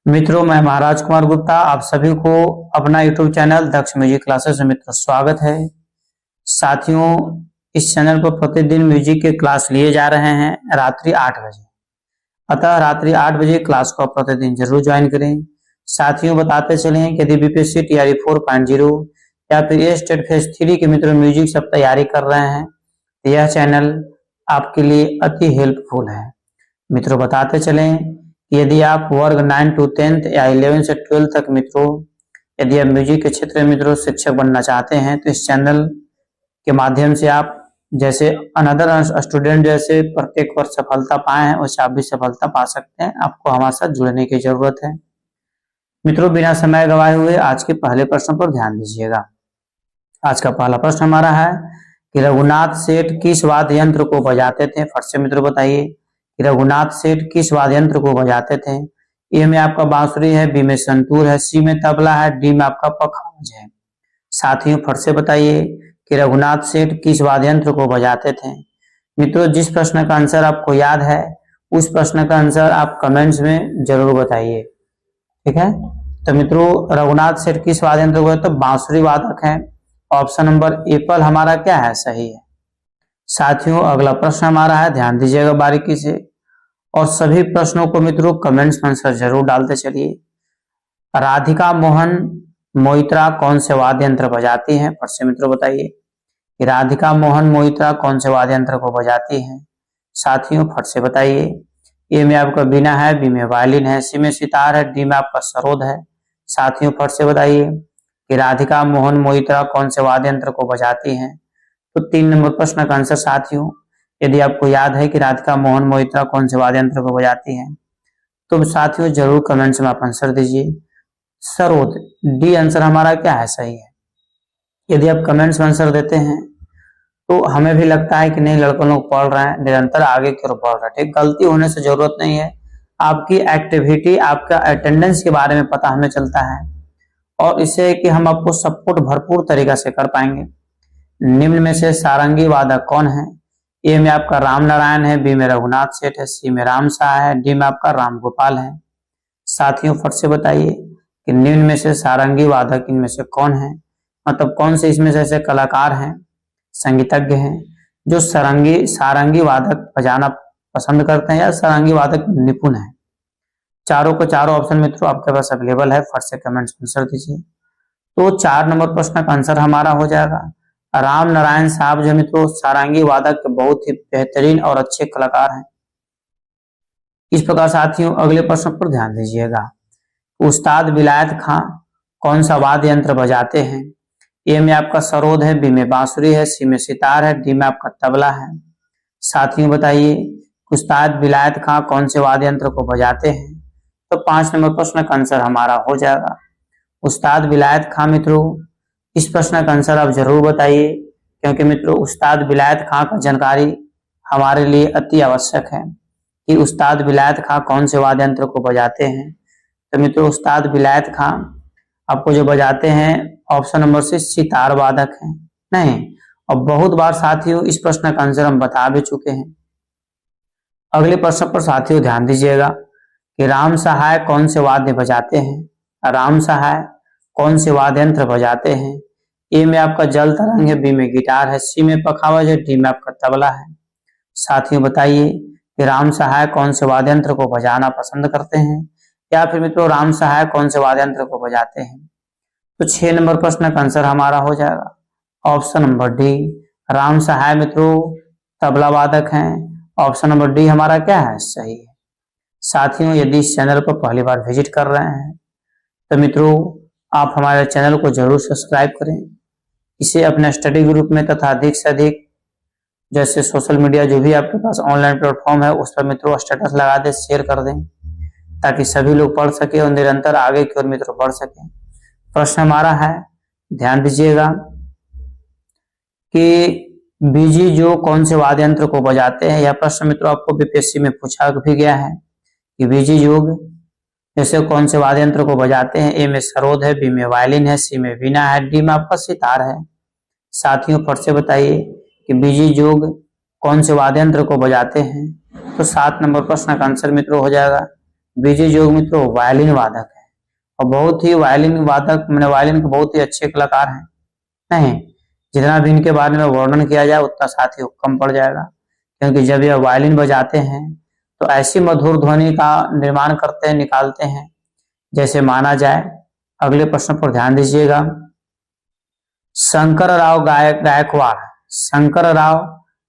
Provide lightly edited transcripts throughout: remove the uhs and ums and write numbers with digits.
मित्रों, मैं महाराज कुमार गुप्ता आप सभी को अपना यूट्यूब चैनल दक्ष म्यूजिक क्लासेस में मित्रों स्वागत है। साथियों, इस चैनल पर प्रतिदिन म्यूजिक के क्लास लिए जा रहे हैं रात्रि 8 बजे। अतः रात्रि 8 बजे क्लास को प्रतिदिन जरूर ज्वाइन करें। साथियों, बताते चलें कि यदि बीपीएससी टीआरई 4.0 या फिर ये स्टेट फेज 3 के मित्रों म्यूजिक सब तैयारी कर रहे हैं तो यह चैनल आपके लिए अति हेल्पफुल है। मित्रों, बताते चलें यदि आप वर्ग 9 to 10 या 11 से 12 तक मित्रों यदि आप म्यूजिक के क्षेत्र में मित्रों शिक्षक बनना चाहते हैं तो इस चैनल के माध्यम से आप जैसे अनदर स्टूडेंट जैसे प्रत्येक वर्ष सफलता पाए हैं वैसे आप भी सफलता पा सकते हैं। आपको हमारे साथ जुड़ने की जरूरत है। मित्रों, बिना समय गवाए हुए आज के पहले प्रश्न पर ध्यान दीजिएगा। आज का पहला प्रश्न हमारा है कि रघुनाथ सेठ किस वाद्य यंत्र को बजाते थे। फट से मित्रों बताइए कि रघुनाथ सेठ किस वाद्य यंत्र को बजाते थे। ए में आपका बांसुरी है, बी में संतूर है, सी में तबला है, डी में आपका पखावज है। साथियों, फट से बताइए कि रघुनाथ सेठ किस वाद्य यंत्र को बजाते थे। मित्रों, जिस प्रश्न का आंसर आपको याद है उस प्रश्न का आंसर आप कमेंट्स में जरूर बताइए, ठीक है। तो मित्रों, रघुनाथ सेठ किस वाद्य यंत्र को, तो बांसुरी वादक है। ऑप्शन नंबर एप्पल हमारा क्या है, सही है। साथियों, अगला प्रश्न हमारा है, ध्यान दीजिएगा बारीकी से और सभी प्रश्नों को मित्रों कमेंट्स में आंसर जरूर डालते चलिए। राधिका मोहन मोइत्रा कौन से वाद्य यंत्र बजाती हैं। फट से मित्रों बताइए कि राधिका मोहन मोइत्रा कौन से वाद्य यंत्र को बजाती हैं। साथियों, फट से बताइए। ए में आपका बीना है, बी में वायलिन है, सी में सितार है, डी में आपका सरोद है। साथियों, फट से बताइए कि राधिका मोहन मोइत्रा कौन से वाद्य यंत्र को बजाती हैं। तो 3 नंबर प्रश्न का आंसर साथियों, यदि आपको याद है कि राधिका मोहन मोइत्रा कौन से वाद्य यंत्र को बजाती हैं तो साथियों जरूर कमेंट्स में आप आंसर दीजिए। सरोद, डी आंसर हमारा क्या है, सही है। यदि आप कमेंट्स में आंसर देते हैं तो हमें भी लगता है कि नहीं लड़कों लोग पढ़ रहे हैं, निरंतर आगे की ओर बढ़ रहे हैं। ठीक, गलती होने से जरूरत नहीं है। आपकी एक्टिविटी, आपका अटेंडेंस के बारे में पता हमें चलता है और इससे कि हम आपको सपोर्ट भरपूर तरीका से कर पाएंगे। निम्न में से सारंगी वादक कौन है। ए में आपका राम नारायण है, बी में रघुनाथ सेठ है, सी में राम शाह है, डी में आपका राम गोपाल है। साथियों, फट से बताइए कि निम्न में से सारंगी वादक इनमें से कौन है, मतलब कौन से इसमें से ऐसे कलाकार हैं, संगीतज्ञ हैं जो सारंगी वादक बजाना पसंद करते हैं या सारंगी वादक निपुण है। चारों को चारों ऑप्शन मित्रों आपके पास अवेलेबल है, फट से कमेंट्स में आंसर दीजिए। तो 4 नंबर प्रश्न का आंसर हमारा हो जाएगा राम नारायण साहब, जो मित्रों सारंगी वादक के बहुत ही बेहतरीन और अच्छे कलाकार हैं। इस प्रकार साथियों अगले प्रश्न पर ध्यान दीजिएगा। उस्ताद विलायत खां कौन सा वाद्य यंत्र बजाते हैं। ए में आपका सरोद है, बी में बांसुरी है, सी में सितार है, डी में आपका तबला है। साथियों बताइए उस्ताद विलायत खां कौन से वाद्य यंत्र को बजाते हैं। तो 5 नंबर प्रश्न का आंसर हमारा हो जाएगा उस्ताद विलायत खां। मित्रों, इस प्रश्न का आंसर आप जरूर बताइए क्योंकि मित्रों उस्ताद विलायत खां का जानकारी हमारे लिए अति आवश्यक है कि उस्ताद विलायत खां कौन से वाद्य यंत्र को बजाते हैं। तो मित्रों उस्ताद विलायत खां आपको जो बजाते हैं ऑप्शन नंबर से सितार वादक है। नहीं, और बहुत बार साथियों इस प्रश्न का आंसर हम बता भी चुके हैं। अगले प्रश्न पर साथियों ध्यान दीजिएगा कि राम सहाय कौन से वाद्य बजाते हैं। राम सहाय कौन से वाद्य यंत्र बजाते हैं। ए में आपका जल तरंग है, बी में गिटार है, सी में पखावज है, डी में आपका तबला है। साथियों बताइए कि राम सहाय कौन से वाद्य यंत्र को बजाना पसंद करते हैं या फिर मित्रों राम सहाय कौन से वाद्य यंत्र को बजाते हैं। तो 6 नंबर प्रश्न का आंसर हमारा हो जाएगा ऑप्शन नंबर डी, राम सहाय मित्रों तबला वादक हैं। ऑप्शन नंबर डी हमारा क्या है, सही है। साथियों, यदि इस चैनल पर पहली बार विजिट कर रहे हैं तो मित्रों आप हमारे चैनल को जरूर सब्सक्राइब करें। इसे अपने स्टडी ग्रुप में तथा अधिक से अधिक जैसे सोशल मीडिया जो भी आपके पास ऑनलाइन प्लेटफॉर्म है उस पर मित्रों स्टेटस लगा दे, शेयर कर दें ताकि सभी लोग पढ़ सके और निरंतर आगे की ओर मित्रों बढ़ सके। प्रश्न हमारा है, ध्यान दीजिएगा कि बीजी जो कौन से वाद्य यंत्र को बजाते हैं। यह प्रश्न मित्रों आपको बीपीएससी में पूछा भी गया है कि बीजी योग जैसे कौन से वाद्य यंत्र को बजाते हैं। ए में सरोद है, बी में वायलिन है, सी में वीणा है, डी में आपका सितार है। साथियों फट से बताइए कि बीजी जोग कौन से वाद्य यंत्र को बजाते हैं। तो 7 नंबर प्रश्न का आंसर मित्रों हो जाएगा बीजे जोग मित्रों वायलिन वादक है और बहुत ही वायलिन वादक मैंने वायलिन के बहुत ही अच्छे कलाकार हैं। नहीं, जितना भी इनके बारे में वर्णन किया जाए उतना साथियों कम पड़ जाएगा, क्योंकि जब यह वायलिन बजाते हैं तो ऐसी मधुर ध्वनि का निर्माण करते हैं, निकालते हैं जैसे माना जाए। अगले प्रश्न पर ध्यान दीजिएगा। शंकरराव गायकवाड़, शंकरराव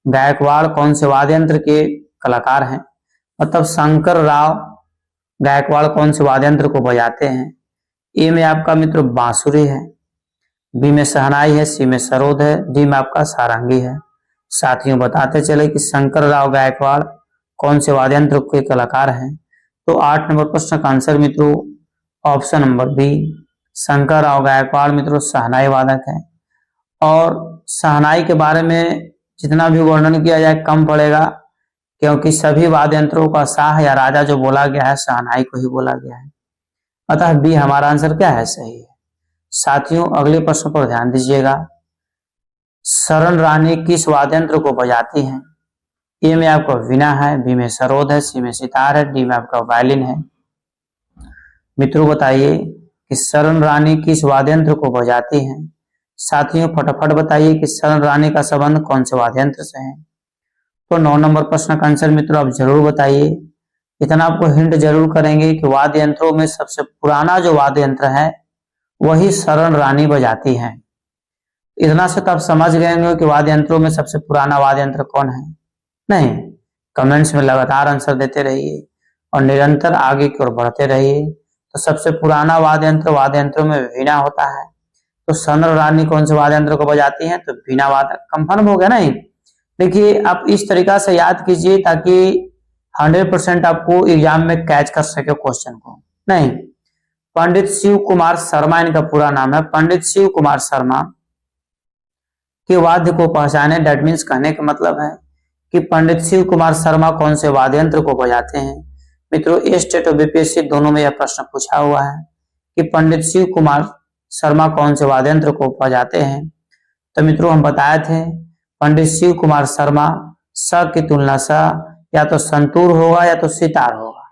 गायकवाड़ कौन से वाद्य यंत्र के कलाकार हैं? मतलब शंकरराव गायकवाड़ कौन से वाद्य यंत्र को बजाते हैं? ए में आपका मित्र बांसुरी है, बी में शहनाई है, सी में सरोद है, डी में आपका सारंगी है। साथियों बताते चले कि शंकरराव गायकवाड़ कौन से वाद्य यंत्र के कलाकार हैं? तो 8 नंबर प्रश्न का आंसर मित्रों option number B, Shankarrao Gaikwad मित्रों शहनाई वादक है। और शहनाई के बारे में जितना भी वर्णन किया जाए कम पड़ेगा, क्योंकि सभी वाद्य यंत्रों का शाह या राजा जो बोला गया है शहनाई को ही बोला गया है। अतः बी हमारा आंसर क्या है? सही है। साथियों अगले प्रश्न पर ध्यान दीजिएगा। शरण रानी किस वाद्य यंत्र को बजाती हैं? ए में आपका वीणा है, बी में सरोद है, सी में सितार है, डी में आपका वायलिन है। मित्रों बताइए कि शरण रानी किस वाद्य यंत्र को बजाती हैं? साथियों फटाफट बताइए कि शरण रानी का संबंध कौन से वाद्य यंत्र से है? तो 9 नंबर प्रश्न का आंसर मित्रों आप जरूर बताइए। इतना आपको हिंट जरूर करेंगे कि वाद्य यंत्रों में सबसे पुराना जो वाद्य यंत्र है वही शरण रानी बजाती है। इतना से तो आप समझ गए होंगे कि वाद्य यंत्रों में सबसे पुराना वाद्य यंत्र कौन है। नहीं, कमेंट्स में लगातार आंसर देते रहिए और निरंतर आगे की ओर बढ़ते रहिए। तो सबसे पुराना वाद्य यंत्रों में वीणा होता है। तो शरण रानी कौन से वाद्य यंत्र को बजाती है? तो वीणा वादक। कंफर्म हो गया ना? देखिए आप इस तरीका से याद कीजिए ताकि 100% आपको एग्जाम में कैच कर सके क्वेश्चन को। नहीं, पंडित शिव कुमार शर्मा इनका पूरा नाम है। पंडित शिव कुमार शर्मा के वाद्य को पहचाने, दैट मीन्स कहने का मतलब है कि पंडित शिव कुमार शर्मा कौन से वाद्य यंत्र को बजाते हैं। मित्रों स्टेट और बीपीएससी दोनों में यह प्रश्न पूछा हुआ है कि पंडित शिव कुमार शर्मा कौन से वाद्य यंत्र को बजाते हैं। तो मित्रों हम बताए थे पंडित शिव कुमार शर्मा स की तुलना स या तो संतूर होगा या तो सितार होगा।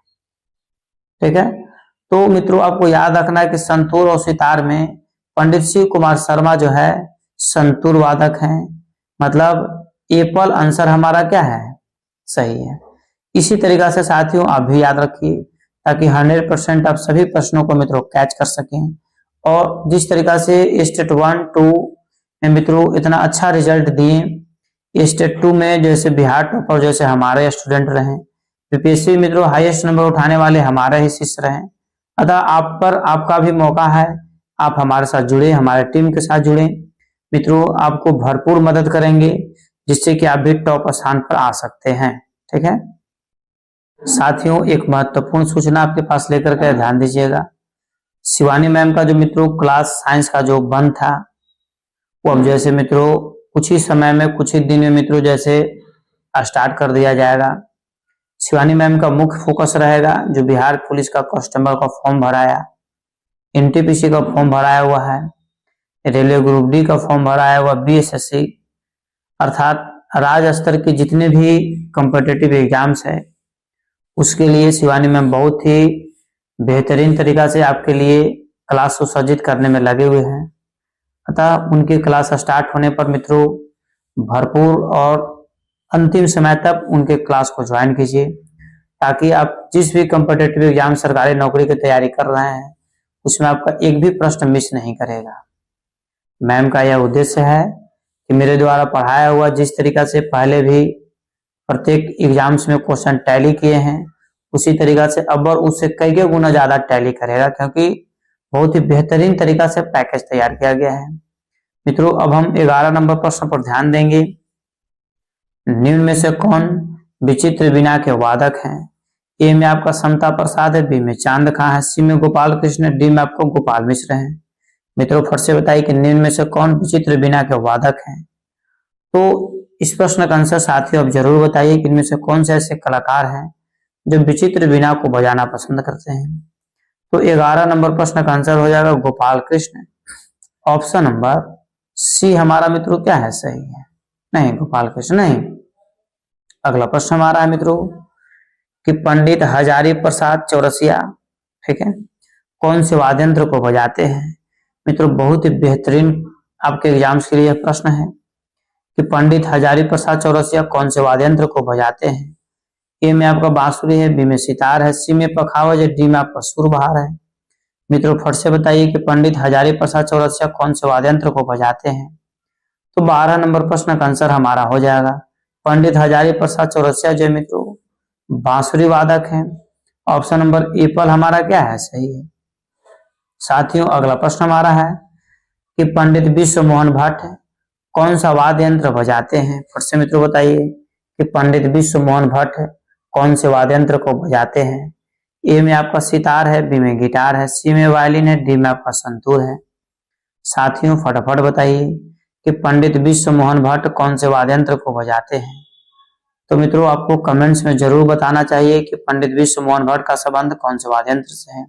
ठीक है, तो मित्रों आपको याद रखना है कि संतूर और सितार में पंडित शिव कुमार शर्मा जो है संतूर वादक हैं। मतलब एप्पल आंसर हमारा क्या है? सही है। इसी तरीका से साथियों आप भी याद रखिए ताकि 100% आप सभी प्रश्नों को मित्रों कैच कर सकें। और जिस तरीका से स्टेट 1, 2 में मित्रों इतना अच्छा रिजल्ट दिए, स्टेट 2 में जैसे बिहार टॉपर जैसे हमारे स्टूडेंट रहे, बीपीएससी मित्रों हाईएस्ट नंबर उठाने वाले हमारे ही शिष्य रहे। अतः आप पर आपका भी मौका है, आप हमारे साथ जुड़े, हमारे टीम के साथ जुड़े। मित्रों आपको भरपूर मदद करेंगे जिससे कि आप भी टॉप स्थान पर आ सकते हैं। ठीक है साथियों, एक महत्वपूर्ण सूचना आपके पास लेकर के ध्यान दीजिएगा। शिवानी मैम का जो मित्रों क्लास साइंस का जो बंद था वो अब जैसे मित्रों कुछ ही समय में, कुछ ही दिन में मित्रों जैसे स्टार्ट कर दिया जाएगा। शिवानी मैम का मुख्य फोकस रहेगा जो बिहार पुलिस का कांस्टेबल का फॉर्म भराया, एनटीपीसी का फॉर्म भराया हुआ है, रेलवे ग्रुप डी का फॉर्म भराया हुआ, बीएसएससी अर्थात राज्य स्तर के जितने भी कॉम्पिटिटिव एग्जाम्स है उसके लिए शिवानी मैम बहुत ही बेहतरीन तरीका से आपके लिए क्लास सुसज्जित करने में लगे हुए हैं। अतः उनकी क्लास स्टार्ट होने पर मित्रों भरपूर और अंतिम समय तक उनके क्लास को ज्वाइन कीजिए ताकि आप जिस भी कॉम्पिटिटिव एग्जाम सरकारी नौकरी की तैयारी कर रहे हैं उसमें आपका एक भी प्रश्न मिस नहीं करेगा। मैम का यह उद्देश्य है कि मेरे द्वारा पढ़ाया हुआ जिस तरीका से पहले भी प्रत्येक एग्जाम्स में क्वेश्चन टैली किए हैं उसी तरीका से अब और उससे कई गुना ज्यादा टैली करेगा, क्योंकि बहुत ही बेहतरीन तरीका से पैकेज तैयार किया गया है। मित्रों अब हम 11 नंबर प्रश्न पर ध्यान देंगे। निम्न में से कौन विचित्र वीणा के वादक हैं? ए में आपका समता प्रसाद है, बी में चांद खां है, सी में गोपाल कृष्ण, डी में आपको गोपाल मिश्र है। मित्रों फट से बताइए कि निम्न में से कौन विचित्र वीणा के वादक हैं। तो इस प्रश्न का आंसर साथियों आप जरूर बताइए कि इनमें से कौन से ऐसे कलाकार हैं जो विचित्र वीणा को बजाना पसंद करते हैं। तो 11 नंबर प्रश्न का आंसर हो जाएगा Gopal Krishna. Option number C हमारा मित्रों क्या है? सही है। नहीं, गोपाल कृष्ण नहीं। अगला प्रश्न हमारा है मित्रों कि पंडित हजारी प्रसाद चौरसिया, ठीक है, कौन से वाद्य यंत्र को बजाते हैं। मित्रों बहुत ही बेहतरीन आपके एग्जाम्स के लिए प्रश्न है कि पंडित हजारी प्रसाद चौरसिया कौन से वाद्य यंत्र को बजाते हैं। ए में आपका बांसुरी है, बी में सितार है, सी में पखावज है, डी में आपका सुरबहार है। मित्रों फट से बताइए कि पंडित हजारी प्रसाद चौरसिया कौन से वाद्य यंत्र को बजाते हैं। तो 12 नंबर प्रश्न का आंसर हमारा हो जाएगा पंडित हजारी प्रसाद चौरसिया जो मित्रों बांसुरी वादक है। ऑप्शन नंबर ए पर हमारा क्या है, सही है। साथियों अगला प्रश्न हमारा है कि पंडित विश्व मोहन भट्ट कौन सा वाद्य यंत्र बजाते हैं। फिर से मित्रों बताइए कि पंडित विश्व मोहन भट्ट कौन से वाद्य यंत्र को बजाते हैं। ए में आपका सितार है, बी में गिटार है, सी में वायलिन है, डी में आपका संतूर है। साथियों फटाफट बताइए कि पंडित विश्व मोहन भट्ट कौन से वाद्य यंत्र को बजाते हैं। तो मित्रों आपको कमेंट्स में जरूर बताना चाहिए कि पंडित विश्व मोहन भट्ट का संबंध कौन से वाद्य यंत्र से है।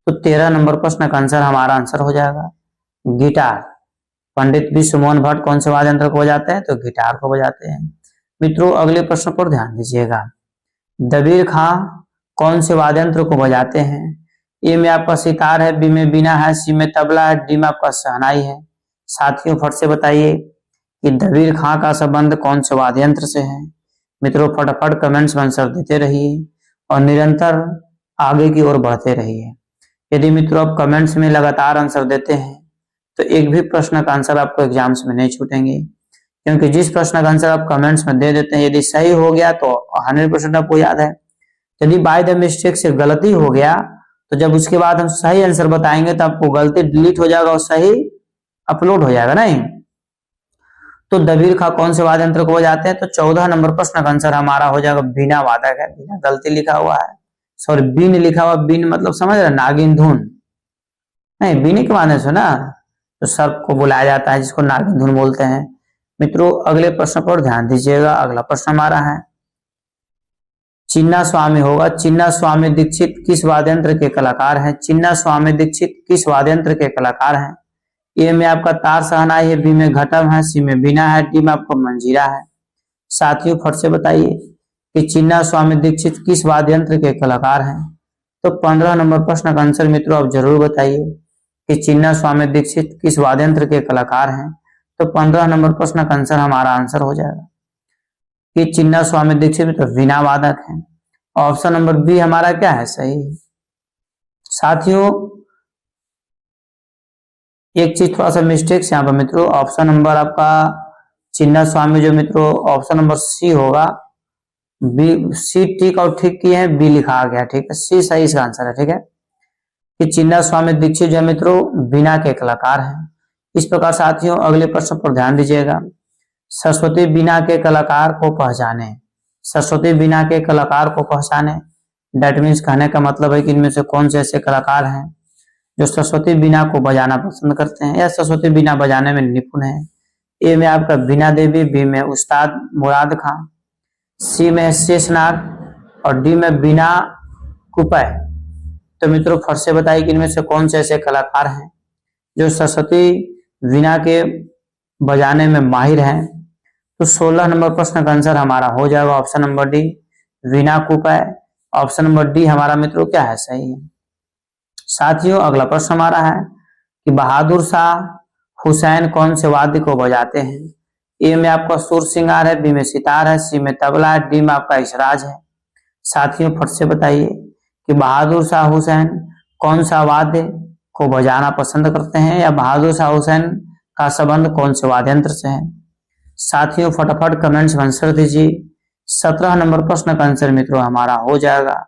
तो 13 नंबर प्रश्न का आंसर हमारा आंसर हो जाएगा गिटार। पंडित विश्व मोहन भट्ट कौन से वाद्य यंत्र को बजाते हैं, तो गिटार को बजाते हैं। मित्रों अगले प्रश्न पर ध्यान दीजिएगा, दबीर खां कौन से वाद्य यंत्र को बजाते हैं। ए में आपका सितार है, बी में बीना है, सी में तबला है, डी में आपका शहनाई है। साथियों फट से बताइए कि दबीर खां का संबंध कौन से वाद्य यंत्र से है। मित्रों फटाफट कमेंट्स में आंसर देते रहिए और निरंतर आगे की ओर बढ़ते रहिए। यदि मित्रों आप कमेंट्स में लगातार आंसर देते हैं तो एक भी प्रश्न का आंसर आपको एग्जाम्स में नहीं छूटेंगे, क्योंकि जिस प्रश्न का आंसर आप कमेंट्स में दे देते हैं यदि सही हो गया तो 100% आपको याद है। यदि बाय द मिस्टेक से गलती हो गया तो जब उसके बाद हम सही आंसर बताएंगे तो आपको गलती डिलीट हो जाएगा और सही अपलोड हो जाएगा, नहीं। तो दबीर खां कौन से वाद्य यंत्र को बजाते हैं। तो 14 नंबर प्रश्न का आंसर हमारा हो जाएगा बीना वादक है। बीना गलती लिखा हुआ है, सॉरी बीन लिखा हुआ, बीन मतलब समझ रहे नागिन धुन, नहीं बीने के माने से ना तो सर्प को बुलाया जाता है जिसको नागिन धुन बोलते हैं। मित्रों अगले प्रश्न पर ध्यान दीजिएगा, अगला प्रश्न हमारा है चिन्ना स्वामी होगा। चिन्ना स्वामी दीक्षित किस वाद्य यंत्र के कलाकार हैं। चिन्ना स्वामी दीक्षित किस वाद्य यंत्र के कलाकार हैं। ए में आपका तार शहनाई है, बी में घटम है, सी में बीना है, डी में आपका मंजीरा है। साथियों फट से बताइए कि चिन्ना स्वामी दीक्षित किस वाद्य यंत्र के कलाकार हैं। तो 15 नंबर प्रश्न का आंसर मित्रों आप जरूर बताइए कि चिन्ना स्वामी दीक्षित किस वाद्य यंत्र के कलाकार हैं। तो 15 नंबर प्रश्न का आंसर हमारा आंसर हो जाएगा कि चिन्ना स्वामी दीक्षित तो वीणा वादक है। ऑप्शन नंबर बी हमारा क्या है, सही है। साथियों एक चीज थोड़ा सा मिस्टेक यहाँ पर मित्रों, ऑप्शन नंबर आपका चिन्ना स्वामी जो मित्रों ऑप्शन नंबर सी होगा, बी सी ठीक और ठीक की है, बी लिखा गया, ठीक है, सी सही इसका आंसर है, ठीक है, कि चिन्ना स्वामी दीक्षित जो मित्रों वीणा के कलाकार हैं। इस प्रकार साथियों अगले प्रश्न पर ध्यान दीजिएगा, सरस्वती वीणा के कलाकार को पहचाने। सरस्वती वीणा के कलाकार को पहचाने, डेट मीन्स कहने का मतलब है कि इनमें से कौन से ऐसे कलाकार हैं जो सरस्वती वीणा को बजाना पसंद करते हैं या सरस्वती वीणा बजाने में निपुण है। ए में आपका बीना देवी, बी में उस्ताद मुराद खान, सी में शेषनाग और डी में बीना कुपय। तो मित्रों फट से बताइए कि इनमें से कौन से ऐसे कलाकार हैं जो सरस्वती वीणा के बजाने में माहिर हैं। तो 16 नंबर प्रश्न का आंसर हमारा हो जाएगा ऑप्शन नंबर डी वीणा कुपय। ऑप्शन नंबर डी हमारा मित्रों क्या है, सही है। साथियों अगला प्रश्न हमारा है कि बहादुर शाह हुसैन कौन से वाद्य को बजाते हैं। ए में आपका सुर सिंगार है, बी में सितार है, सी में तबला है, डी में आपका इसराज है। साथियों फट से बताइए कि बहादुर शाह हुसैन कौन सा वाद्य को बजाना पसंद करते हैं या बहादुर शाह हुसैन का संबंध कौन से वाद्य यंत्र से है। साथियों फटाफट कमेंट्स में आंसर दीजिए। 17 नंबर प्रश्न का आंसर मित्रों हमारा हो जाएगा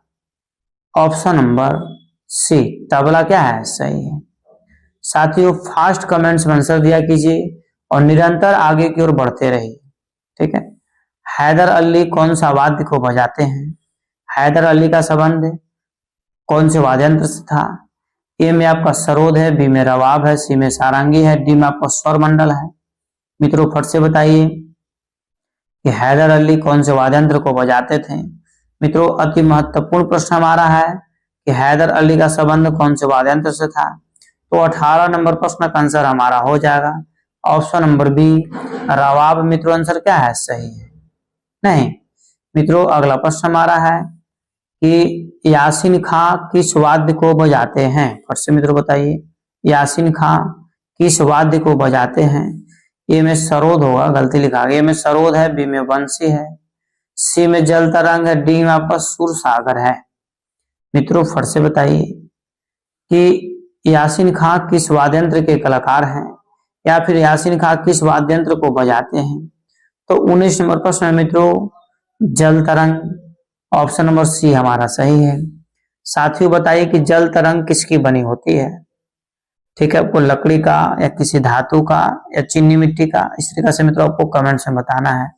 ऑप्शन नंबर सी तबला क्या है, सही है। साथियों फास्ट कमेंट्स में आंसर दिया कीजिए और निरंतर आगे की ओर बढ़ते रहिए, ठीक है। हैदर अली कौन सा वाद्य को बजाते हैं। हैदर अली का संबंध कौन से वाद्य यंत्र से था। ए में आपका सरोद है, बी में रवाब है, सी में सारंगी है, डी में आपका स्वर मंडल है। मित्रों फट से बताइए कि हैदर अली कौन से वाद्य यंत्र को बजाते थे। मित्रों अति महत्वपूर्ण प्रश्न हमारा है कि हैदर अली का संबंध कौन से वाद्य यंत्र से था। तो 18 नंबर प्रश्न का आंसर हमारा हो जाएगा ऑप्शन नंबर बी रवाब। मित्रों आंसर क्या है, सही है। नहीं मित्रों अगला प्रश्न हमारा है कि यासीन खां किस वाद्य को बजाते हैं? फिर से मित्रों बताइए, यासीन खां किस वाद्य को बजाते हैं? ए में सरोद होगा, गलती लिखा गया। ए में सरोद है, बी में बंसी है, सी में जल तरंग है, डी में आपका सुर सागर है। मित्रों फिर से बताइए कि यासीन खां किस वाद्य यंत्र के कलाकार हैं, या फिर यासीन खां किस वाद्य यंत्र को बजाते हैं? तो 19 नंबर प्रश्न है मित्रों जल तरंग, ऑप्शन नंबर सी हमारा सही है। साथियों बताइए कि जल तरंग किसकी बनी होती है? ठीक है, आपको लकड़ी का या किसी धातु का या चीनी मिट्टी का, इस तरीके से मित्रों आपको कमेंट्स में बताना है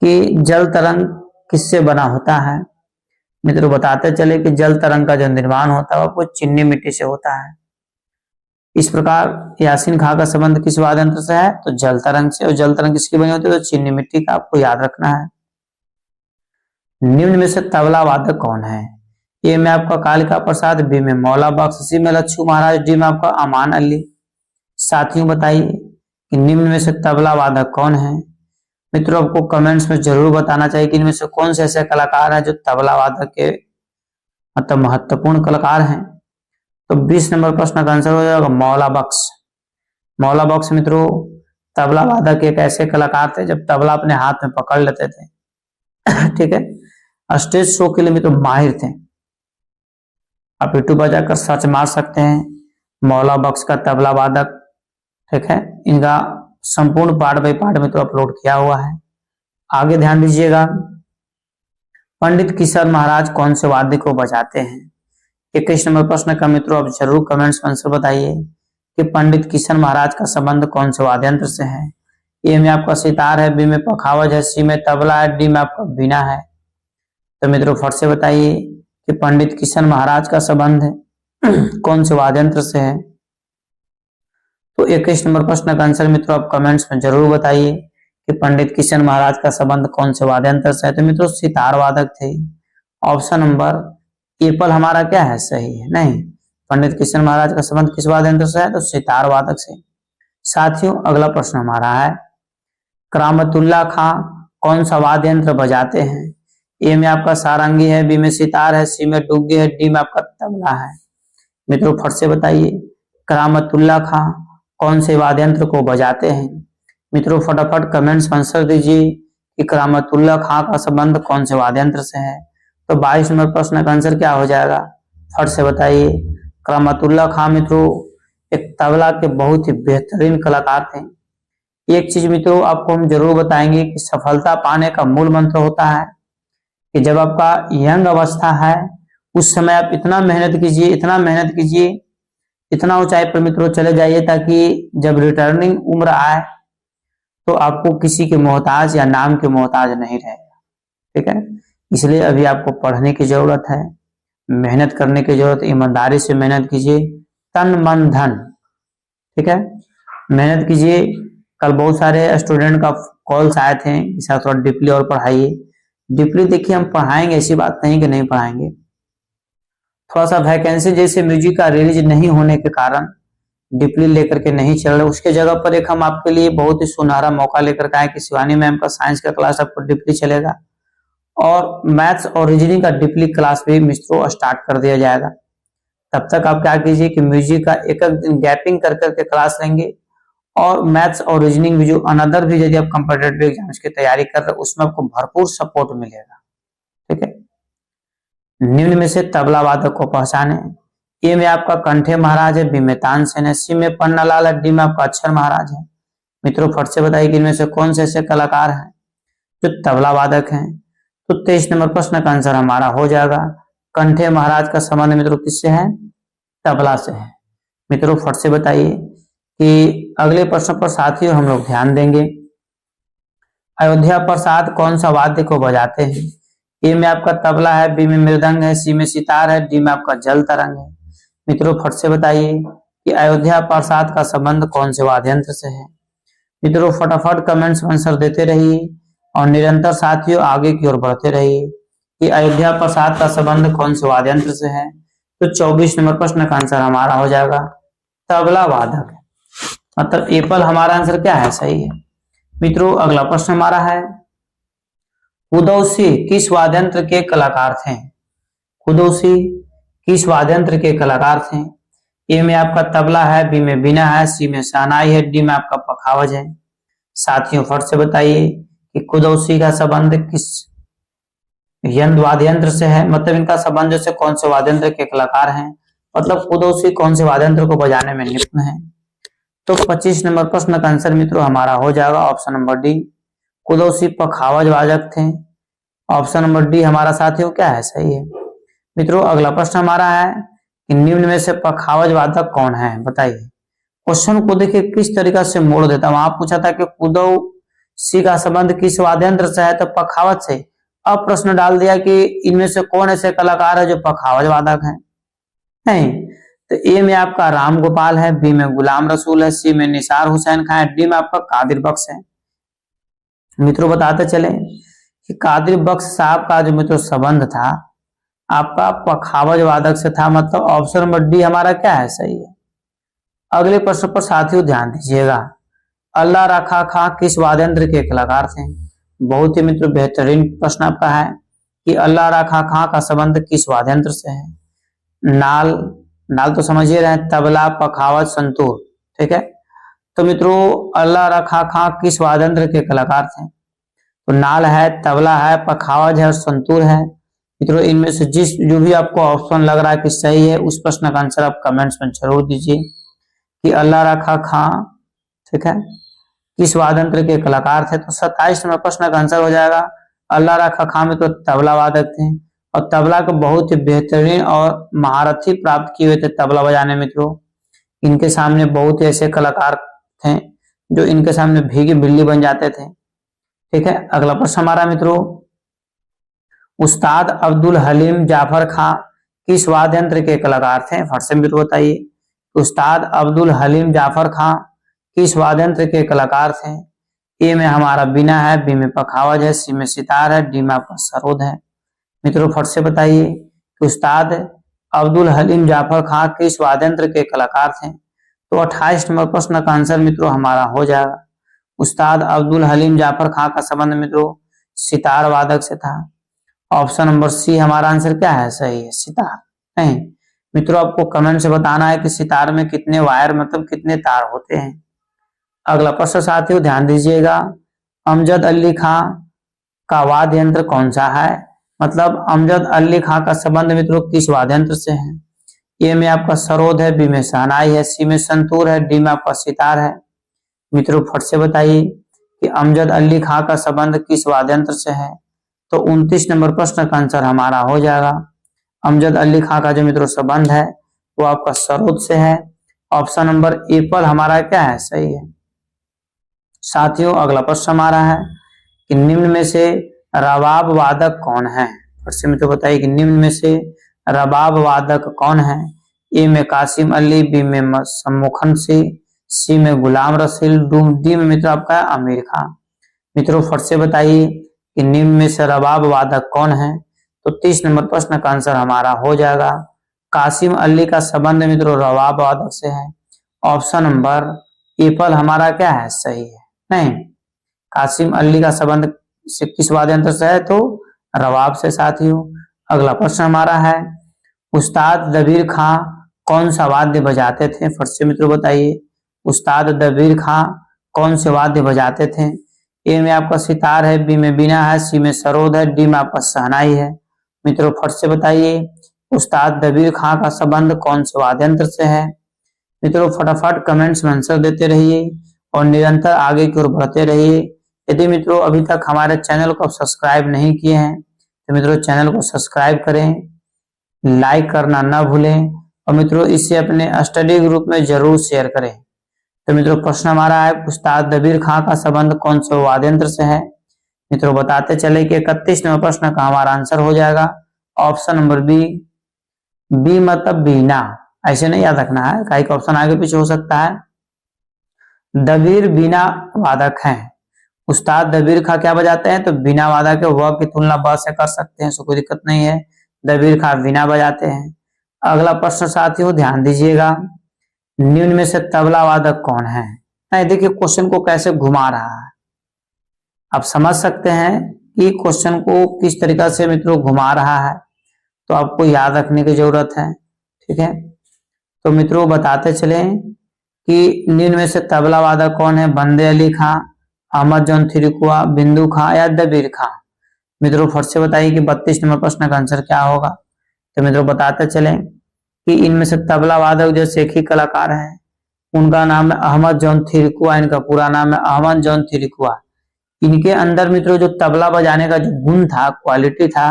कि जल तरंग किससे बना होता है। मित्रों बताते चले कि जल तरंग का जो निर्माण होता है वो चीनी मिट्टी से होता है। इस प्रकार यासीन खां का संबंध किस वाद्य यंत्र से है? तो जल तरंग से। और जल तरंग किसकी बनी होती है? तो चीनी मिट्टी का, आपको याद रखना है। निम्न में से तबला वादक कौन है? ए में आपका कालिका प्रसाद, बी में मौला बख्श, सी में लच्छू महाराज, डी में आपका अमान अली। साथियों बताइए कि निम्न में से तबला वादक कौन है? मित्रों आपको कमेंट्स में जरूर बताना चाहिए कि इनमें से कौन से ऐसे कलाकार हैं जो तबला वादक के मतलब महत्वपूर्ण कलाकार हैं। तो 20 नंबर प्रश्न का आंसर हो जाएगा मौला बख्श। मौला बख्श मित्रों तबला वादक एक ऐसे कलाकार थे जब तबला अपने हाथ में पकड़ लेते थे ठीक है, स्टेज शो के लिए मित्रों माहिर थे। आप यूट्यूब पर जाकर सर्च मार सकते हैं मौला बख्श का तबला वादक। ठीक है, इनका संपूर्ण पार्ट बाई पार्ट में तो अपलोड किया हुआ है। आगे ध्यान दीजिएगा, पंडित किशोर महाराज कौन से वाद्य को बजाते हैं? 21 नंबर प्रश्न का मित्रों आप जरूर कमेंट्स में आंसर बताइए कि पंडित किशोर महाराज का संबंध कौन से वाद्य यंत्र से है। ए में आपका सितार है, बी में पखावज है, सी में तबला है, डी में आपका बीना है। तो मित्रों फट से बताइए कि पंडित किशोर महाराज का संबंध कौन से वाद्य यंत्र से है। तो 21 नंबर प्रश्न का आंसर मित्रों आप कमेंट्स में जरूर बताइए कि पंडित किशोर महाराज का संबंध कौन से वाद्य यंत्र से है। तो मित्रों सितार वादक थे। ऑप्शन नंबर एपल हमारा क्या है? सही है। नहीं, पंडित किशोर महाराज का संबंध किस वाद्य यंत्र से है? तो सितार वादक से। साथियों अगला प्रश्न हमारा है, करामतुल्ला खां कौन सा वाद्य यंत्र बजाते हैं? ए में आपका सारंगी है, बी में सितार है, सी में डुग्गे है, डी में आपका तबला है। मित्रों फट से बताइए करामतुल्ला खां कौन से वाद्य यंत्र को बजाते हैं? मित्रों फटाफट कमेंट्स में आंसर दीजिए कि करामतुल्ला खां का संबंध कौन से वाद्य यंत्र से है। तो 22 नंबर प्रश्न का आंसर क्या हो जाएगा? फट से बताइए। करामतुल्ला खां मित्रों एक तबला के बहुत ही बेहतरीन कलाकार थे। एक चीज मित्रों आपको हम जरूर बताएंगे कि सफलता पाने का मूल मंत्र होता है कि जब आपका यंग अवस्था है उस समय आप इतना मेहनत कीजिए, इतना मेहनत कीजिए, इतना ऊंचाई पर मित्रों चले जाइए ताकि जब रिटर्निंग उम्र आए तो आपको किसी के मोहताज या नाम के मोहताज नहीं रहेगा। ठीक है, इसलिए अभी आपको पढ़ने की जरूरत है, मेहनत करने की जरूरत है, ईमानदारी से मेहनत कीजिए, तन मन धन। ठीक है, मेहनत कीजिए। कल बहुत सारे स्टूडेंट का कॉल्स आए थे इसे थोड़ा डीपली और पढ़ाइए। डीपली देखिए हम पढ़ाएंगे, ऐसी बात नहीं कि नहीं पढ़ाएंगे। थोड़ा सा वैकेंसी जैसे म्यूजिक का रिलीज नहीं होने के कारण डीपली लेकर के नहीं चल रहे, उसके जगह पर एक हम आपके लिए बहुत ही सुनहरा मौका लेकर के आए कि शिवानी मैम का साइंस का क्लास आपको डीपली चलेगा और मैथ्स और रीजनिंग का डीपली क्लास भी मित्रों स्टार्ट कर दिया जाएगा। तब तक आप क्या कीजिए कि म्यूजिक का एक एक दिन गैपिंग कर करके क्लास लेंगे और मैथ्स और रीजनिंग भी जो अनदर भी यदि आप कॉम्पिटिटिव एग्जाम्स की तैयारी कर रहे हैं उसमें आपको भरपूर सपोर्ट मिलेगा। ठीक है, निम्न में से तबला वादक को पहचाने। ए में आपका कंठे महाराज है, बी में तानसेन है, सी में पन्नालाल है, डी में आपका अक्षर महाराज है। मित्रों फट से बताइए कि इनमें से कौन से ऐसे कलाकार हैं जो तबला वादक हैं। तो 23 नंबर प्रश्न का आंसर हमारा हो जाएगा कंठे महाराज का संबंध मित्रों किससे है? तबला से है। मित्रों फट से बताइए कि अगले प्रश्न पर साथियों हम लोग ध्यान देंगे। अयोध्या प्रसाद कौन सा वाद्य को बजाते हैं? ए में आपका तबला है, बी में मृदंग है, सी में सितार है, डी में आपका जल तरंग है। मित्रों फट से बताइए कि अयोध्या प्रसाद का संबंध कौन से वाद्य यंत्र से है। मित्रों फटाफट कमेंट्स में आंसर देते रहिए और निरंतर साथियों आगे की ओर बढ़ते रहिए कि अयोध्या प्रसाद का संबंध कौन से वाद्य यंत्र से है। तो 24 नंबर प्रश्न का आंसर हमारा हो जाएगा तबला वादक है, मतलब एप्पल हमारा आंसर क्या है? सही है। मित्रों अगला प्रश्न हमारा है, उदय सिंह किस वाद्य यंत्र के कलाकार थे? कुदौसी किस वाद्य यंत्र के कलाकार थे? ए में आपका तबला है, बी में बीना है, सी में शहनाई है, डी में आपका पखावज है। साथियों फट से बताइए कि कुदौसी का संबंध किस वाद्य यंत्र से है, मतलब इनका संबंध जैसे कौन से वाद्य यंत्र के कलाकार हैं, मतलब कुदौसी कौन से वाद्य यंत्र को बजाने में निपुण है। तो 25 नंबर प्रश्न का आंसर मित्रों हमारा हो जाएगा ऑप्शन नंबर डी, कुदौसी पखावज वादक थे। ऑप्शन नंबर डी हमारा साथियों क्या है, सही है। मित्रों अगला प्रश्न हमारा है कि निम्न में से पखावज वादक कौन है, बताइए। क्वेश्चन को देखिए किस तरीका से मोड़ देता हूं। आप पूछा था कि कुदौसी का संबंध किस वाद्य यंत्र से है, तो पखावज से। अब प्रश्न डाल दिया कि इनमें से कौन ऐसे कलाकार है जो पखावज वादक है। नहीं, तो ए में आपका राम गोपाल है, बी में गुलाम रसूल है, सी में निसार हुसैन खान है, डी में आपका कादिर बख्श है। मित्रों बताते चले कि कादिर बख्श साहब का जो मित्रों संबंध था आपका पखावज वादक से था, मतलब ऑप्शन नंबर डी हमारा क्या है, सही है। अगले प्रश्न पर साथियों ध्यान दीजिएगा, अल्लाह रखा खां किस वाद्य यंत्र के कलाकार थे? बहुत ही मित्रों बेहतरीन प्रश्न आपका है कि अल्लाह रखा खां का संबंध किस वाद्य यंत्र से है। नाल तो समझिए रहे, तबला, पखावज, संतूर, ठीक है। तो मित्रों अल्लाह रखा खां किस वाद्य यंत्र के कलाकार थे? तो नाल है, तबला है, पखावज है और संतूर है। मित्रों इनमें से जो भी आपको ऑप्शन लग रहा है कि सही है, उस प्रश्न का आंसर आप कमेंट्स में जरूर दीजिए कि अल्लाह रखा खां, ठीक है, किस वाद्य यंत्र के कलाकार थे। तो 27 नंबर प्रश्न का आंसर हो जाएगा अल्लाह रखा खां में तो तबला वादक थे, और तबला को बहुत ही बेहतरीन और महारथी प्राप्त किए हुए थे तबला बजाने। मित्रों इनके सामने बहुत ही ऐसे कलाकार थे जो इनके सामने भीगी बिल्ली बन जाते थे, ठीक है। अगला प्रश्न हमारा मित्रों, उस्ताद अब्दुल हलीम जाफर खां किस वाद्य यंत्र के कलाकार थे? फट से मित्रों बताइए, उस्ताद अब्दुल हलीम जाफर खां किस वाद्य यंत्र के कलाकार थे? ए में हमारा बीना है, बी में पखावज है, सी में सितार है, डी में आपका सरोद है। मित्रों फट से बताइए कि उस्ताद अब्दुल हलीम जाफर खां किस वाद्य यंत्र के कलाकार थे? तो 28 नंबर प्रश्न का आंसर मित्रों हमारा हो जाएगा उस्ताद अब्दुल हलीम जाफर खां का संबंध मित्रों सितार वादक से था। ऑप्शन नंबर सी हमारा आंसर क्या है, सही है, सितार। नहीं मित्रों आपको कमेंट से बताना है कि सितार में कितने वायर मतलब कितने तार होते हैं। अगला प्रश्न साथियों ध्यान दीजिएगा, अमजद अली खां का वाद्य यंत्र कौन सा है? मतलब अमजद अली खां का संबंध मित्रों किस वाद्य यंत्र से है? ए में आपका सरोद है, बी में शहनाई है, सी में संतूर है, डी में आपका सितार है। मित्रों फट से बताइए कि अमजद अली खां का संबंध किस वाद्य यंत्र से है? तो 29 नंबर प्रश्न का आंसर हमारा हो जाएगा अमजद अली खां का जो मित्रों संबंध है वो आपका सरोद से है। ऑप्शन नंबर ए पर हमारा क्या है, सही है। साथियों अगला प्रश्न हमारा है कि निम्न में से रबाब वादक कौन है? फिर से मित्रों बताइए कि निम्न में से रबाब वादक कौन है? ए में कासिम अली, बी में सम्मुखन सिंह, सी में गुलाम रसूल, डी में मित्रों आपका है आमिर खान। मित्रों फट से बताइए कि निम्न में से रबाब वादक कौन है? तो 30 नंबर प्रश्न का आंसर हमारा हो जाएगा कासिम अली का संबंध मित्रों रबाब वादक से है। ऑप्शन नंबर ए पर हमारा क्या है, सही है। नहीं, कासिम अली का संबंध से किस वाद्य यंत्र से है? तो रबाब से। साथियों अगला प्रश्न हमारा है, उस्ताद दबीर खां कौन सा वाद्य बजाते थे? फिर से मित्रों बताइए, उस्ताद दबीर खां कौन से वाद्य बजाते थे? ए में आपका सितार है, बी में बीना है, सी में सरोद है, डी में आपका शहनाई है। मित्रों फट से बताइए उस्ताद दबीर खां का संबंध कौन से वाद्य यंत्र से है? मित्रों फटाफट कमेंट्स में आंसर देते रहिए और निरंतर आगे की ओर बढ़ते रहिए। यदि मित्रों अभी तक हमारे चैनल को सब्सक्राइब नहीं किए हैं तो मित्रों चैनल को सब्सक्राइब करें, लाइक करना ना भूलें और मित्रों इसे अपने स्टडी ग्रुप में जरूर शेयर करें। तो मित्रों प्रश्न हमारा है, उस्ताद दबीर खां का संबंध कौन से वाद्य यंत्र से है? मित्रों बताते चले कि 31 नंबर प्रश्न का हमारा आंसर हो जाएगा ऑप्शन नंबर बी, बी मतलब बीना। ऐसे नहीं याद रखना है, कई ऑप्शन आगे पीछे हो सकता है। दबीर बीना वादक हैं। उस्ताद दबीर खां क्या बजाते हैं? तो बीना वादक है, वह की तुलना ब से कर सकते हैं, सो कोई दिक्कत नहीं है। दबीर खां बीना बजाते हैं। अगला प्रश्न साथियों ध्यान दीजिएगा, निम्न में से तबला वादक कौन है? देखिए क्वेश्चन को कैसे घुमा रहा है, आप समझ सकते हैं कि क्वेश्चन को किस तरीका से मित्रों घुमा रहा है। तो आपको याद रखने की जरूरत है। ठीक है, तो मित्रों बताते चले कि निम्न में से तबला वादक कौन है? बंदे अली खां, अहमद जॉन थिरिकुआ, बिंदु खां या दबीर खां? मित्रों फट से बताइए कि 32 नंबर प्रश्न का आंसर क्या होगा। तो मित्रों बताते चले कि इनमें से तबला वादक जो शेखी कलाकार है उनका नाम है अहमद जॉन थिरिकुआ। इनका पूरा नाम है अहमद जॉन थिरिकुआ। इनके अंदर मित्रों जो तबला बजाने का जो गुण था, क्वालिटी था,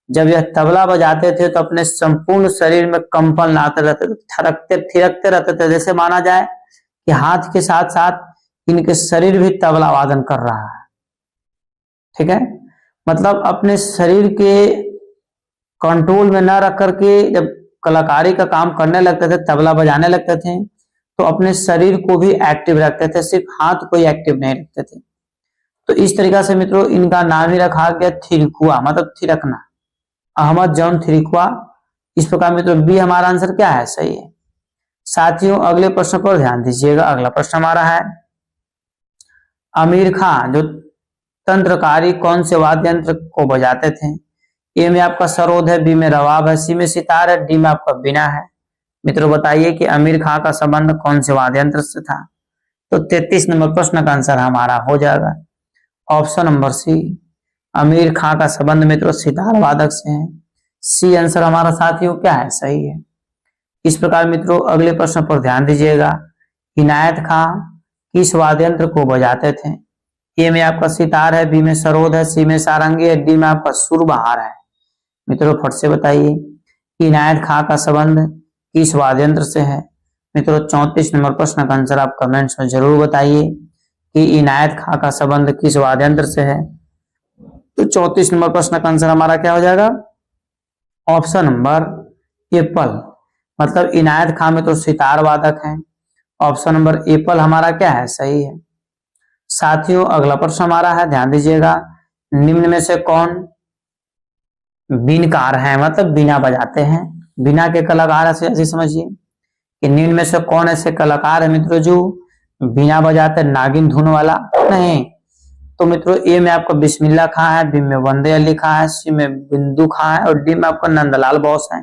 जब यह तबला बजाते थे तो अपने संपूर्ण शरीर में कंपन लाते रहते थे, थरकते थिरकते रहते थे। जैसे माना जाए कि हाथ के साथ साथ इनके शरीर भी तबला वादन कर रहा है। ठीक है, मतलब अपने शरीर के कंट्रोल में न रख करके जब कलाकारी का काम करने लगते थे, तबला बजाने लगते थे, तो अपने शरीर को भी एक्टिव रखते थे, सिर्फ हाथ को ही एक्टिव नहीं रखते थे। तो इस तरीका से मित्रों इनका नाम ही रखा गया थिरकुआ, मतलब थिरकना, अहमद जॉन थिरकुआ। इस प्रकार मित्रों बी हमारा आंसर क्या है? सही है। साथियों अगले प्रश्न पर ध्यान दीजिएगा। अगला प्रश्न हमारा है, आमिर खां जो तंत्रकारी कौन से वाद्य यंत्र को बजाते थे? ए में आपका सरोद है, बी में रवाब है, सी में सितार है, डी में आपका बीना है। मित्रों बताइए कि आमिर खां का संबंध कौन से वाद्य यंत्र से था? तो 33 नंबर प्रश्न का आंसर हमारा हो जाएगा ऑप्शन नंबर सी। आमिर खां का संबंध मित्रों सितार वादक से है। सी आंसर हमारा साथियों क्या है? सही है। इस प्रकार मित्रों अगले प्रश्न पर ध्यान दीजिएगा। इनायत खां किस वाद्य यंत्र को बजाते थे? ए में आपका सितार है, बी में सरोद है, सी में सारंगी है, डी में आपका सुरबहार है। मित्रों फट से बताइए कि इनायत खां का संबंध किस वाद्य यंत्र से है? मित्रों 34 नंबर प्रश्न का आंसर आप कमेंट्स में जरूर बताइए कि इनायत खां का संबंध किस वाद्य यंत्र से है। तो 34 नंबर प्रश्न का आंसर हमारा क्या हो जाएगा? ऑप्शन नंबर एप्पल, मतलब इनायत खां में तो सितार वादक है। ऑप्शन नंबर एप्पल हमारा क्या है? सही है। साथियों अगला प्रश्न हमारा है, ध्यान दीजिएगा, निम्न में से कौन बीनकार है, मतलब बीना बजाते हैं? बीना के कलाकार ऐसे समझिए कि निम्न में से कौन ऐसे कलाकार है मित्रों जो बीना बजाते? नागिन धुन वाला नहीं। तो मित्रों ए में आपका बिस्मिल्लाह खां है, बी में वंदे अली खां है, सी में बिंदु खां है और डी में आपका नंदलाल बोस है।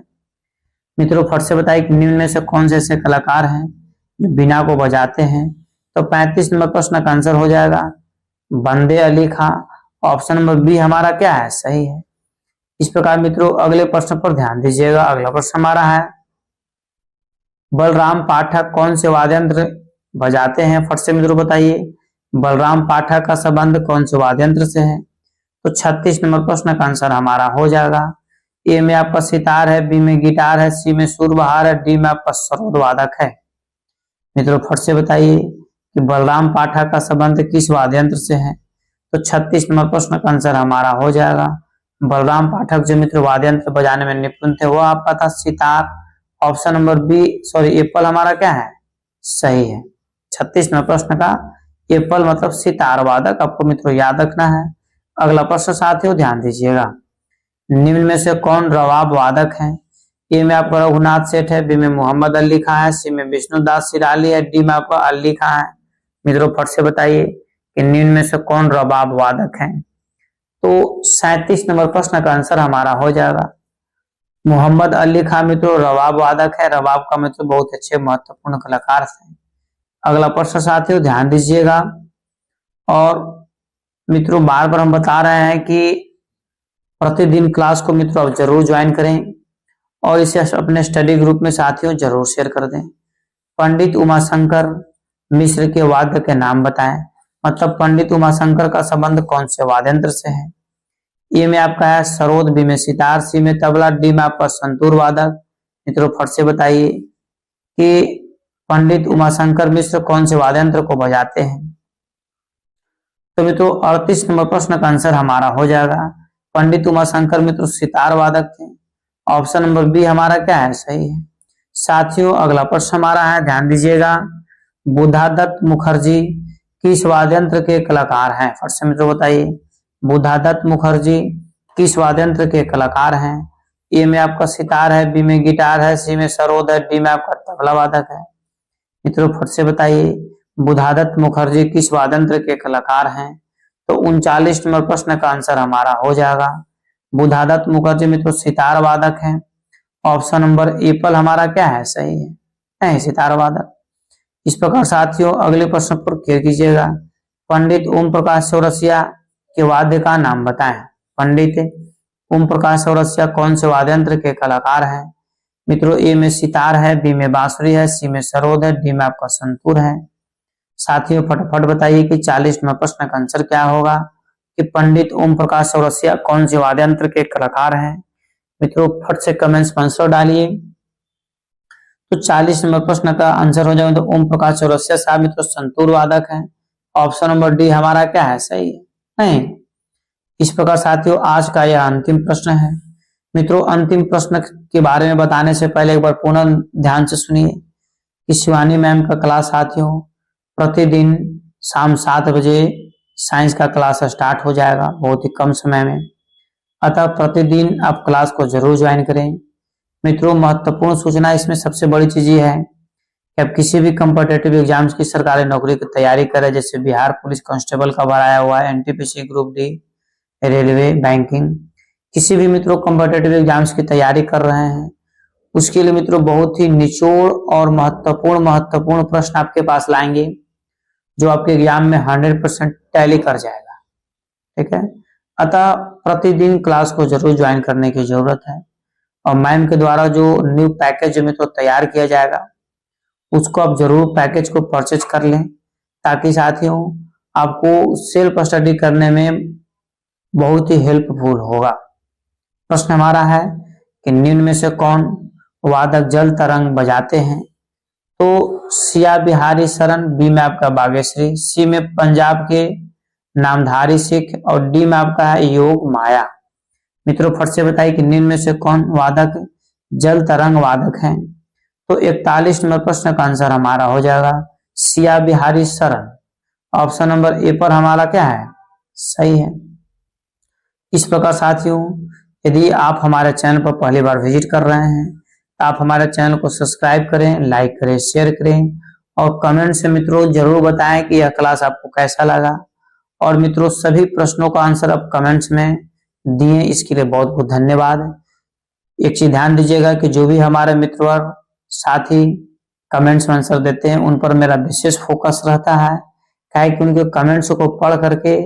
मित्रों फट से बताइए कि निम्न में से कौन से ऐसे कलाकार हैं जो बीना को बजाते हैं? तो 35 नंबर प्रश्न का आंसर हो जाएगा वंदे अली खां। ऑप्शन नंबर बी हमारा क्या है? सही है। इस प्रकार मित्रों अगले प्रश्न पर ध्यान दीजिएगा। अगला प्रश्न हमारा है, बलराम पाठक कौन से वाद्य यंत्र बजाते हैं? फट से मित्रों बताइए बलराम पाठक का संबंध कौन से वाद्य यंत्र से है? तो 36 नंबर प्रश्न का आंसर हमारा हो जाएगा ए में आपका सितार है, बी में गिटार है, सी में सुरबहार है, डी में आपका सरोद वादक है। मित्रों फट से बताइए कि बलराम पाठक का संबंध किस वाद्य यंत्र से है? तो 36 नंबर प्रश्न का आंसर हमारा हो जाएगा बलराम पाठक जो मित्र वाद्य यंत्र बजाने में निपुण थे वो आपका था सितार। ऑप्शन नंबर बी एप्पल हमारा क्या है? सही है। 36 नंबर प्रश्न का एप्पल मतलब सितार वादक आपको मित्रों याद रखना है। अगला प्रश्न साथियों ध्यान दीजिएगा, निम्न में से कौन रवाब वादक है? ए में आपका रघुनाथ सेठ है, बी में मोहम्मद अली खां है, सी में विष्णुदास सिराली है, डी में आपका अली खां है। मित्रों फट से बताइए कि निम्न में से कौन रबाब वादक है? तो 37 नंबर प्रश्न का आंसर हमारा हो जाएगा मोहम्मद अली खां मित्रों रबाब वादक है। रबाब का मित्रों बहुत अच्छे महत्वपूर्ण कलाकार थे। अगला प्रश्न साथियों ध्यान दीजिएगा, और मित्रों बार बार हम बता रहे हैं कि प्रतिदिन क्लास को मित्रों आप जरूर ज्वाइन करें और इसे अपने स्टडी ग्रुप में साथियों जरूर शेयर कर दें। पंडित उमाशंकर मिश्र के वाद्य के नाम बताएं, मतलब पंडित उमाशंकर का संबंध कौन से वाद्य यंत्र से है? ए में आपका है सरोद, बी में सितार, सी में तबला, डी में आपका संतूर वादक। मित्रों फट से बताइए कि पंडित उमाशंकर मिश्र कौन से वाद्य यंत्र को बजाते हैं? तो मित्रों 38 नंबर प्रश्न का आंसर हमारा हो जाएगा पंडित उमाशंकर मित्रों सितार वादक थे। ऑप्शन नंबर बी हमारा क्या है? सही है। साथियों अगला प्रश्न हमारा है, ध्यान दीजिएगा, बुधादत्त मुखर्जी किस वाद्य यंत्र के कलाकार हैं? फट से मित्रों बताइए बुधादत्त मुखर्जी किस वाद्य यंत्र के कलाकार हैं? ए में आपका सितार है, बी में गिटार है, सी में सरोद है, डी में आपका तबला वादक है। मित्रों फट से बताइए बुधादत्त मुखर्जी किस वाद्य यंत्र के कलाकार हैं? तो 39 नंबर प्रश्न का आंसर हमारा हो जाएगा बुधादत्त मुखर्जी मित्रों सितार वादक है। ऑप्शन नंबर एप्पल हमारा क्या है, सही है, नहीं सितार वादक। इस प्रकार साथियों अगले प्रश्न पर क्लियर कीजिएगा। पंडित ओम प्रकाश चौरसिया के वाद्य का नाम बताएं। पंडित ओम प्रकाश चौरसिया कौन से वाद्य यंत्र के कलाकार हैं? मित्रों ए में सितार है, बी में बांसुरी है, सी में सरोद है, डी में आपका संतूर है। साथियों फटाफट बताइए कि 40 नंबर प्रश्न का आंसर क्या होगा कि पंडित ओम प्रकाश चौरसिया कौन से वाद्य यंत्र के कलाकार हैं। मित्रों फट से कमेंट्स में आंसर डालिए। तो 40 नंबर प्रश्न का आंसर हो जाएगा तो ओम प्रकाश चौरसिया साहब मित्रों संतूर वादक है। ऑप्शन नंबर डी हमारा क्या है, सही है, नहीं। इस प्रकार साथियों आज का यह अंतिम प्रश्न है। मित्रों अंतिम प्रश्न के बारे में बताने से पहले एक बार पुनः ध्यान से सुनिए कि शिवानी मैम का क्लास साथियों प्रतिदिन शाम 7 बजे साइंस का क्लास स्टार्ट हो जाएगा, बहुत ही कम समय में। अतः प्रतिदिन आप क्लास को जरूर ज्वाइन करें। मित्रों महत्वपूर्ण सूचना इसमें सबसे बड़ी चीज ये है कि आप किसी भी कॉम्पिटिटिव एग्जाम्स की सरकारी नौकरी की तैयारी करें, जैसे बिहार पुलिस कांस्टेबल का भराया हुआ है, NTPC group D, railway, banking, किसी भी मित्रों कॉम्पिटिटिव एग्जाम्स की तैयारी कर रहे हैं उसके लिए मित्रों बहुत ही निचोड़ और महत्वपूर्ण प्रश्न आपके पास लाएंगे जो आपके एग्जाम में 100% टैली कर जाएगा, ठीक है। अतः प्रतिदिन क्लास को जरूर ज्वाइन करने की जरूरत है और मैम के द्वारा जो न्यू पैकेज जो मित्रों तैयार किया जाएगा उसको आप जरूर पैकेज को परचेज कर लें ताकि साथियों आपको सेल्फ स्टडी करने में बहुत ही हेल्पफुल होगा। प्रश्न हमारा है कि निम्न में से कौन वादक जल तरंग बजाते हैं? तो सिया बिहारी शरण, बी में आपका बागेश्वरी, सी में पंजाब के नामधारी सिख और डी में आपका है योग माया। मित्रों फट से बताइए कि निम्न में से कौन वादक जल तरंग वादक हैं? तो 41 नंबर प्रश्न का आंसर हमारा हो जाएगा सिया बिहारी शरण। ऑप्शन नंबर ए पर हमारा क्या है, सही है। इस प्रकार साथियों यदि आप हमारे चैनल पर पहली बार विजिट कर रहे हैं तो आप हमारे चैनल को सब्सक्राइब करें, लाइक करें, शेयर करें और कमेंट से मित्रों जरूर बताएं कि यह क्लास आपको कैसा लगा। और मित्रों सभी प्रश्नों का आंसर आप कमेंट्स में दिए, इसके लिए बहुत बहुत धन्यवाद। एक चीज ध्यान दीजिएगा कि जो भी हमारे मित्र और साथी कमेंट्स में आंसर देते हैं उन पर मेरा विशेष फोकस रहता है, क्या कि उनके कमेंट्स को पढ़ करके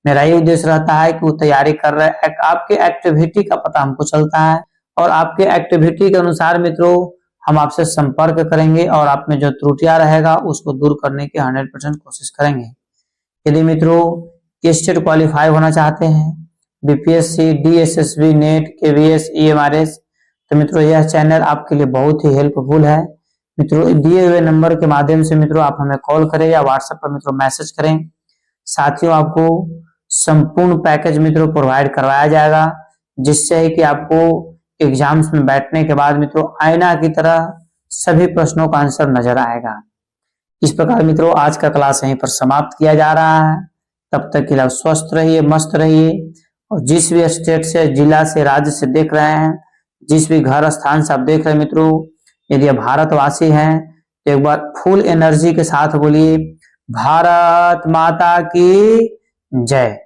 मेरा ये उद्देश्य रहता है कि वो तैयारी कर रहे हैं, आपके एक्टिविटी का पता हमको चलता है और आपके एक्टिविटी के अनुसार मित्रों हम आपसे संपर्क करेंगे और आप में जो त्रुटियां रहेगा उसको दूर करने की 100% कोशिश करेंगे। यदि मित्रों स्टेट क्वालिफाई होना चाहते हैं BPSC, DSSB, net, KVS, EMRS, तो मित्रों यह चैनल आपके लिए बहुत ही हेल्पफुल है। मित्रों दिए हुए नंबर के माध्यम से मित्रों आप हमें कॉल करें या व्हाट्सएप पर मित्रों मैसेज करें। साथियों आपको संपूर्ण पैकेज मित्रों प्रोवाइड करवाया जाएगा जिससे कि आपको एग्जाम्स में बैठने के बाद मित्रों आईना की तरह सभी प्रश्नों का आंसर नजर आएगा। इस प्रकार मित्रों आज का क्लास यहीं पर समाप्त किया जा रहा है। तब तक के लिए स्वस्थ रहिए, मस्त रहिए और जिस भी स्टेट से, जिला से, राज्य से देख रहे हैं, जिस भी घर स्थान से आप देख रहे हैं मित्रों, यदि आप भारतवासी हैं तो एक बार फुल एनर्जी के साथ बोलिए भारत माता की जय।